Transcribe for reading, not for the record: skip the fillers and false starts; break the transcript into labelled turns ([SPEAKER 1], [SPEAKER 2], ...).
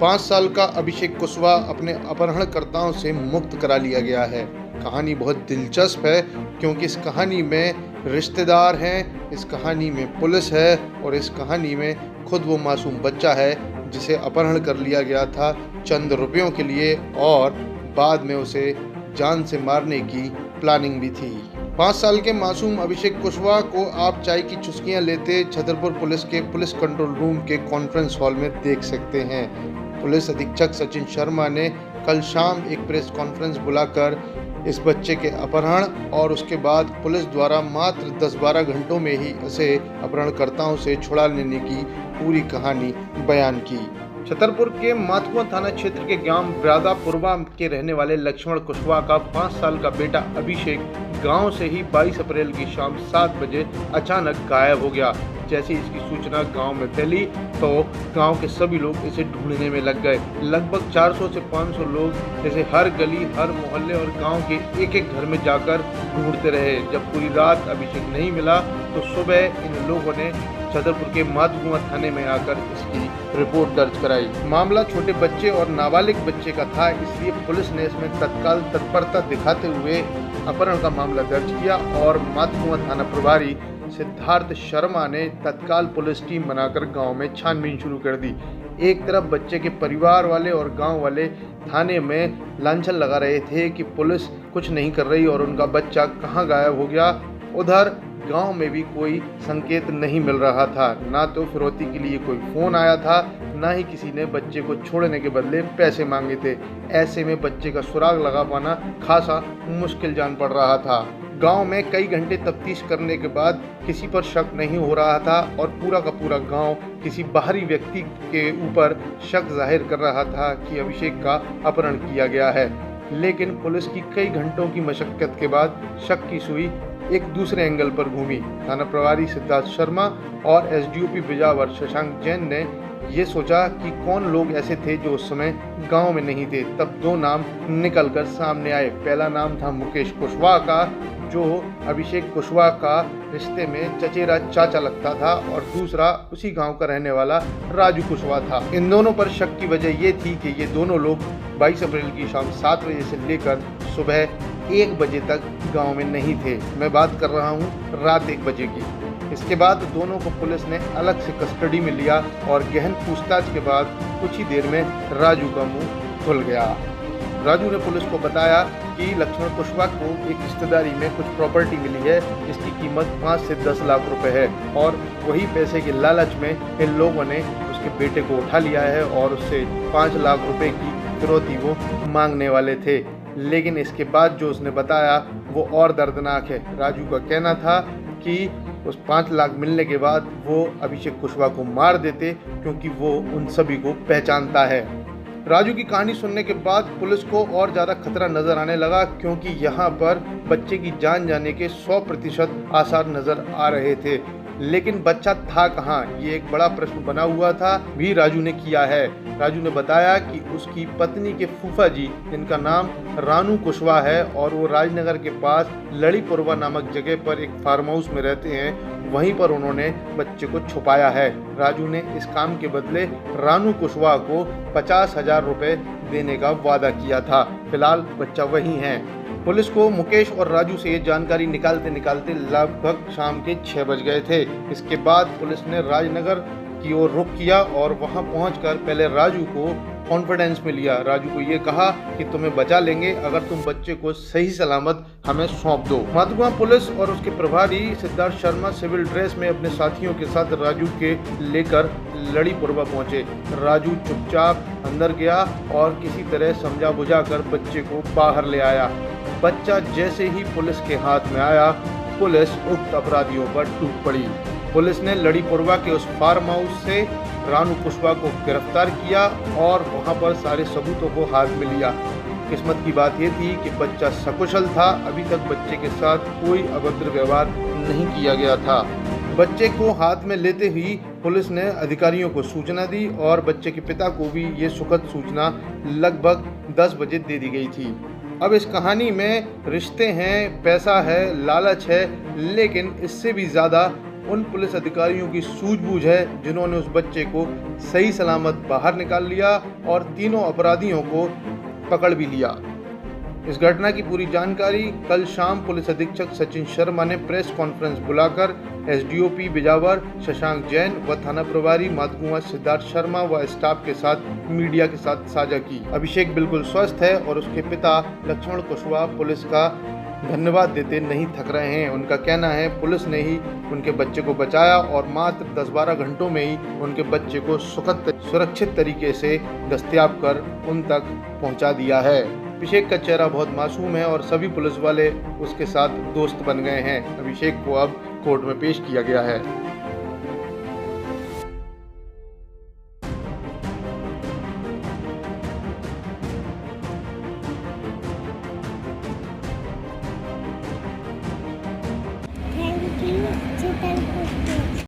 [SPEAKER 1] 5 साल का अभिषेक कुशवाहा अपने अपहरणकर्ताओं से मुक्त करा लिया गया है। कहानी बहुत दिलचस्प है क्योंकि इस कहानी में रिश्तेदार हैं, इस कहानी में पुलिस है और इस कहानी में खुद वो मासूम बच्चा है जिसे अपहरण कर लिया गया था चंद रुपयों के लिए और बाद में उसे जान से मारने की प्लानिंग भी थी। 5 साल के मासूम अभिषेक कुशवाहा को आप चाय की चुस्कियां लेते छतरपुर पुलिस के पुलिस कंट्रोल रूम के कॉन्फ्रेंस हॉल में देख सकते हैं। पुलिस अधीक्षक सचिन शर्मा ने कल शाम एक प्रेस कॉन्फ्रेंस बुलाकर इस बच्चे के अपहरण और उसके बाद पुलिस द्वारा मात्र 10-12 घंटों में ही इसे अपहरणकर्ताओं से छुड़ा लेने की पूरी कहानी बयान की। छतरपुर के माथुआ थाना क्षेत्र के ग्राम ब्रादापुरवा के रहने वाले लक्ष्मण कुशवाहा का 5 साल का बेटा अभिषेक गांव से ही 22 अप्रैल की शाम 7 बजे अचानक गायब हो गया। जैसे इसकी सूचना गांव में फैली तो गांव के सभी लोग इसे ढूंढने में लग गए। लगभग 400 से 500 लोग इसे हर गली, हर मोहल्ले और गांव के एक-एक घर में जाकर ढूंढते रहे। जब पूरी रात अभिषेक नहीं मिला तो सुबह इन लोगों ने छतरपुर के माथुआ थाने में आकर इसकी रिपोर्ट दर्ज कराई। मामला छोटे बच्चे और नाबालिग बच्चे का था, इसलिए पुलिस ने इसमें तत्काल तत्परता दिखाते हुए अपहरण का मामला दर्ज किया और माथुआ थाना प्रभारी सिद्धार्थ शर्मा ने तत्काल पुलिस टीम बनाकर गांव में छानबीन शुरू कर दी। एक तरफ बच्चे के परिवार वाले और गांव वाले थाने में लांछन लगा रहे थे कि पुलिस कुछ नहीं कर रही और उनका बच्चा कहां गायब हो गया। उधर गांव में भी कोई संकेत नहीं मिल रहा था, ना तो फिरौती के लिए कोई फोन आया था, ना ही किसी ने बच्चे को छोड़ने के बदले पैसे मांगे थे। ऐसे में बच्चे का सुराग लगा पाना खासा मुश्किल जान पड़ रहा था। गांव में कई घंटे तफ्तीश करने के बाद किसी पर शक नहीं हो रहा था और पूरा का पूरा गांव किसी बाहरी व्यक्ति के ऊपर शक जाहिर कर रहा था कि अभिषेक का अपहरण किया गया है। लेकिन पुलिस की कई घंटों की मशक्कत के बाद शक की सुई एक दूसरे एंगल पर घूमी। थाना प्रभारी सिद्धार्थ शर्मा और एसडीओपी बिजावर शशांक जैन ने ये सोचा कि कौन लोग ऐसे थे जो उस समय गांव में नहीं थे। तब 2 नाम निकलकर सामने आए। पहला नाम था मुकेश कुशवाहा का, जो अभिषेक कुशवाहा का रिश्ते में चचेरा चाचा लगता था, और दूसरा उसी गांव का रहने वाला राजू कुशवाहा था। इन दोनों पर शक की वजह ये थी कि ये दोनों लोग 22 अप्रैल की शाम 7 बजे से लेकर सुबह 1 बजे तक गांव में नहीं थे। मैं बात कर रहा हूं रात 1 बजे की। इसके बाद दोनों को पुलिस ने अलग से कस्टडी में लिया और गहन पूछताछ के बाद कुछ ही देर में राजू का मुंह खुल गया। राजू ने पुलिस को बताया कि लक्ष्मण कुशवाहा को एक रिश्तेदारी में कुछ प्रॉपर्टी मिली है जिसकी कीमत 5 से 10 लाख रुपए है और वही पैसे के लालच में इन लोगों ने उसके बेटे को उठा लिया है और उससे 5 लाख रुपए की फिरौती वो मांगने वाले थे। लेकिन इसके बाद जो उसने बताया वो और दर्दनाक है। राजू का कहना था कि उस 5 लाख मिलने के बाद वो अभिषेक कुशवाहा को मार देते क्योंकि वो उन सभी को पहचानता है। राजू की कहानी सुनने के बाद पुलिस को और ज़्यादा खतरा नजर आने लगा क्योंकि यहाँ पर बच्चे की जान जाने के 100% आसार नजर आ रहे थे। लेकिन बच्चा था कहाँ, ये एक बड़ा प्रश्न बना हुआ था, भी राजू ने किया है। राजू ने बताया कि उसकी पत्नी के फूफा जी, जिनका नाम रानू कुशवाहा है और वो राजनगर के पास लड़ीपुरवा नामक जगह पर एक फार्म हाउस में रहते हैं, वहीं पर उन्होंने बच्चे को छुपाया है। राजू ने इस काम के बदले रानू कुशवाहा को 50,000 रुपए देने का वादा किया था। फिलहाल बच्चा वही है। पुलिस को मुकेश और राजू से ये जानकारी निकालते निकालते लगभग शाम के 6 बज गए थे। इसके बाद पुलिस ने राजनगर की ओर रुख किया और वहां पहुंचकर पहले राजू को कॉन्फिडेंस में लिया। राजू को ये कहा कि तुम्हें बचा लेंगे अगर तुम बच्चे को सही सलामत हमें सौंप दो। माथुआ पुलिस और उसके प्रभारी सिद्धार्थ शर्मा सिविल ड्रेस में अपने साथियों के साथ राजू के लेकर लड़ीपुरवा पहुंचे। राजू चुपचाप अंदर गया और किसी तरह समझा बुझाकर बच्चे को बाहर ले आया। बच्चा जैसे ही पुलिस के हाथ में आया, पुलिस उक्त अपराधियों पर टूट पड़ी। पुलिस ने लड़ीपुरवा के उस फार्म हाउस से रानू कुशवाहा को गिरफ्तार किया और वहां पर सारे सबूतों को हाथ में लिया। किस्मत की बात यह थी कि बच्चा सकुशल था, अभी तक बच्चे के साथ कोई अभद्र व्यवहार नहीं किया गया था। बच्चे को हाथ में लेते ही पुलिस ने अधिकारियों को सूचना दी और बच्चे के पिता को भी ये सुखद सूचना लगभग 10 बजे दे दी गई थी। अब इस कहानी में रिश्ते हैं, पैसा है, लालच है, लेकिन इससे भी ज़्यादा उन पुलिस अधिकारियों की सूझबूझ है जिन्होंने उस बच्चे को सही सलामत बाहर निकाल लिया और तीनों अपराधियों को पकड़ भी लिया। इस घटना की पूरी जानकारी कल शाम पुलिस अधीक्षक सचिन शर्मा ने प्रेस कॉन्फ्रेंस बुलाकर एसडीओपी बिजावर शशांक जैन व थाना प्रभारी माधकुआं सिद्धार्थ शर्मा व स्टाफ के साथ मीडिया के साथ साझा की। अभिषेक बिल्कुल स्वस्थ है और उसके पिता लक्ष्मण कुशवाहा पुलिस का धन्यवाद देते नहीं थक रहे हैं। उनका कहना है पुलिस ने ही उनके बच्चे को बचाया और मात्र 10-12 घंटों में ही उनके बच्चे को सुरक्षित तरीके से दस्तयाब कर उन तक पहुंचा दिया है। अभिषेक का चेहरा बहुत मासूम है और सभी पुलिस वाले उसके साथ दोस्त बन गए हैं। अभिषेक को अब कोर्ट में पेश किया गया है।
[SPEAKER 2] Thank you, Chital Pushpa.